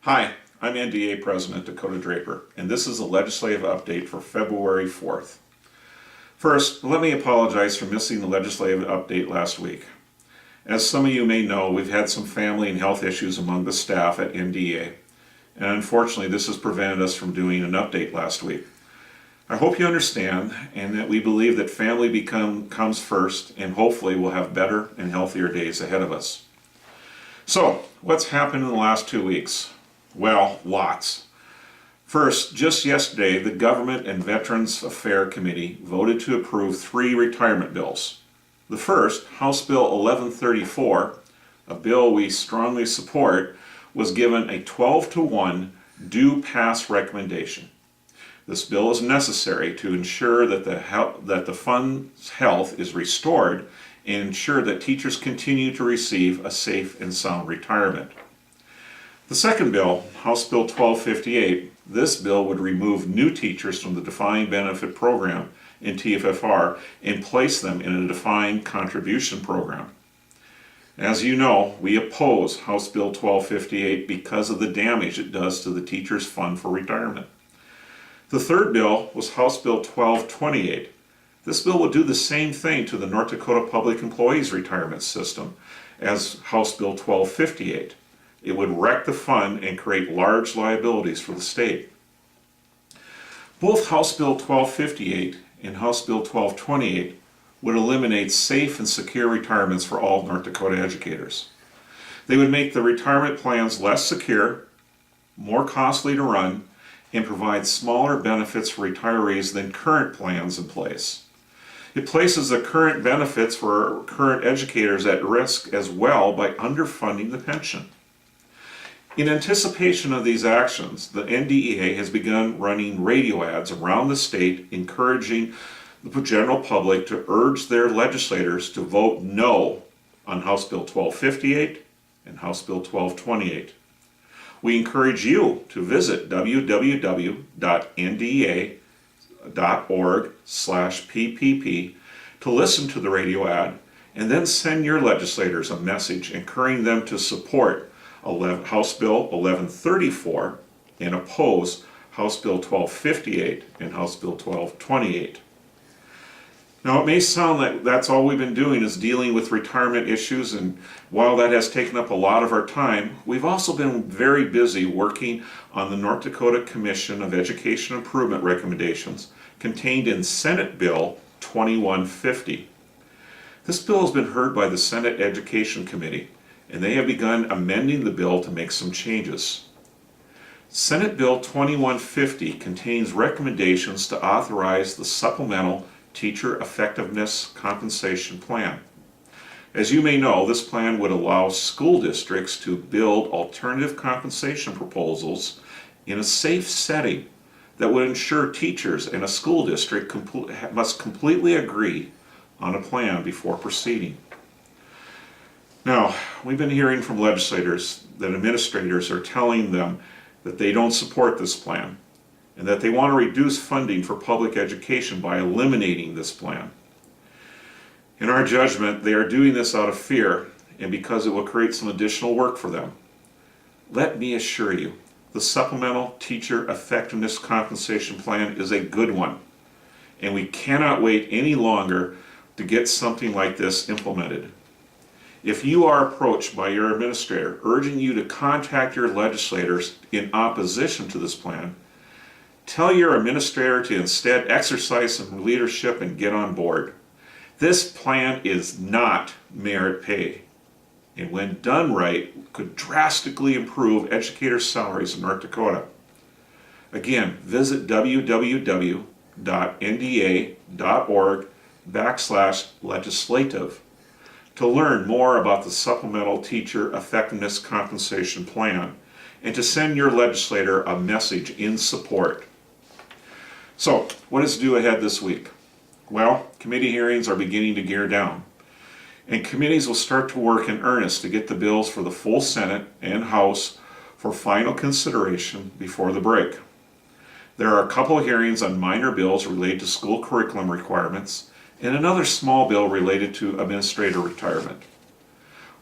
Hi, I'm NDEA President Dakota Draper, and this is a legislative update for February 4th. First, let me apologize for missing the legislative update last week. As some of you may know, we've had some family and health issues among the staff at NDEA, and unfortunately this has prevented us from doing an update last week. I hope you understand and that we believe that family comes first, and hopefully we'll have better and healthier days ahead of us. So, what's happened in the last 2 weeks? Well, lots. First, just yesterday, the Government and Veterans Affairs Committee voted to approve 3 retirement bills. The first, House Bill 1134, a bill we strongly support, was given a 12-to-1 due pass recommendation. This bill is necessary to ensure that the fund's health is restored and ensure that teachers continue to receive a safe and sound retirement. The second bill, House Bill 1258, this bill would remove new teachers from the Defined Benefit Program in TFFR and place them in a Defined Contribution Program. As you know, we oppose House Bill 1258 because of the damage it does to the Teachers Fund for Retirement. The third bill was House Bill 1228. This bill would do the same thing to the North Dakota Public Employees Retirement System as House Bill 1258. It would wreck the fund and create large liabilities for the state. Both House Bill 1258 and House Bill 1228 would eliminate safe and secure retirements for all North Dakota educators. They would make the retirement plans less secure, more costly to run, and provide smaller benefits for retirees than current plans in place. It places the current benefits for current educators at risk as well by underfunding the pension. In anticipation of these actions, the NDEA has begun running radio ads around the state encouraging the general public to urge their legislators to vote no on House Bill 1258 and House Bill 1228. We encourage you to visit www.ndea.org/PPP to listen to the radio ad and then send your legislators a message encouraging them to support House Bill 1134 and oppose House Bill 1258 and House Bill 1228. Now, it may sound like that's all we've been doing is dealing with retirement issues, and while that has taken up a lot of our time, we've also been very busy working on the North Dakota Commission of Education Improvement recommendations contained in Senate Bill 2150. This bill has been heard by the Senate Education Committee, and they have begun amending the bill to make some changes. Senate Bill 2150 contains recommendations to authorize the Supplemental Teacher Effectiveness Compensation Plan. As you may know, this plan would allow school districts to build alternative compensation proposals in a safe setting that would ensure teachers in a school district must completely agree on a plan before proceeding. Now, we've been hearing from legislators that administrators are telling them that they don't support this plan and that they want to reduce funding for public education by eliminating this plan. In our judgment, they are doing this out of fear and because it will create some additional work for them. Let me assure you, the Supplemental Teacher Effectiveness Compensation Plan is a good one, and we cannot wait any longer to get something like this implemented. If you are approached by your administrator urging you to contact your legislators in opposition to this plan, tell your administrator to instead exercise some leadership and get on board. This plan is not merit pay, and when done right, could drastically improve educators' salaries in North Dakota. Again, visit www.ndea.org/legislative to learn more about the Supplemental Teacher Effectiveness Compensation Plan and to send your legislator a message in support. So, what is due ahead this week? Well, committee hearings are beginning to gear down, and committees will start to work in earnest to get the bills for the full Senate and House for final consideration before the break. There are a couple of hearings on minor bills related to school curriculum requirements and another small bill related to administrator retirement.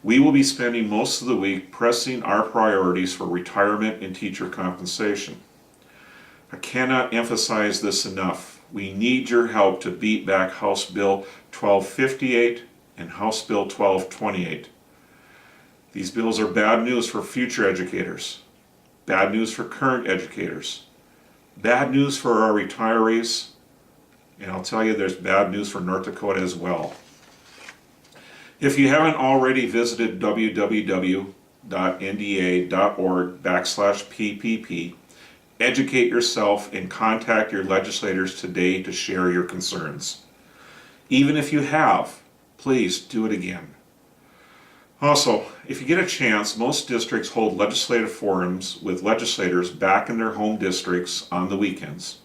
We will be spending most of the week pressing our priorities for retirement and teacher compensation. I cannot emphasize this enough. We need your help to beat back House Bill 1258 and House Bill 1228. These bills are bad news for future educators, bad news for current educators, bad news for our retirees, and I'll tell you there's bad news for North Dakota as well. If you haven't already visited www.ndea.org/PPP, educate yourself and contact your legislators today to share your concerns. Even if you have, please do it again. Also, if you get a chance, most districts hold legislative forums with legislators back in their home districts on the weekends.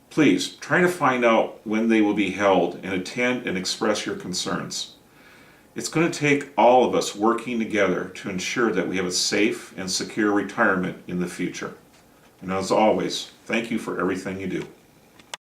Please try to find out when they will be held and attend and express your concerns. It's going to take all of us working together to ensure that we have a safe and secure retirement in the future. And as always, thank you for everything you do.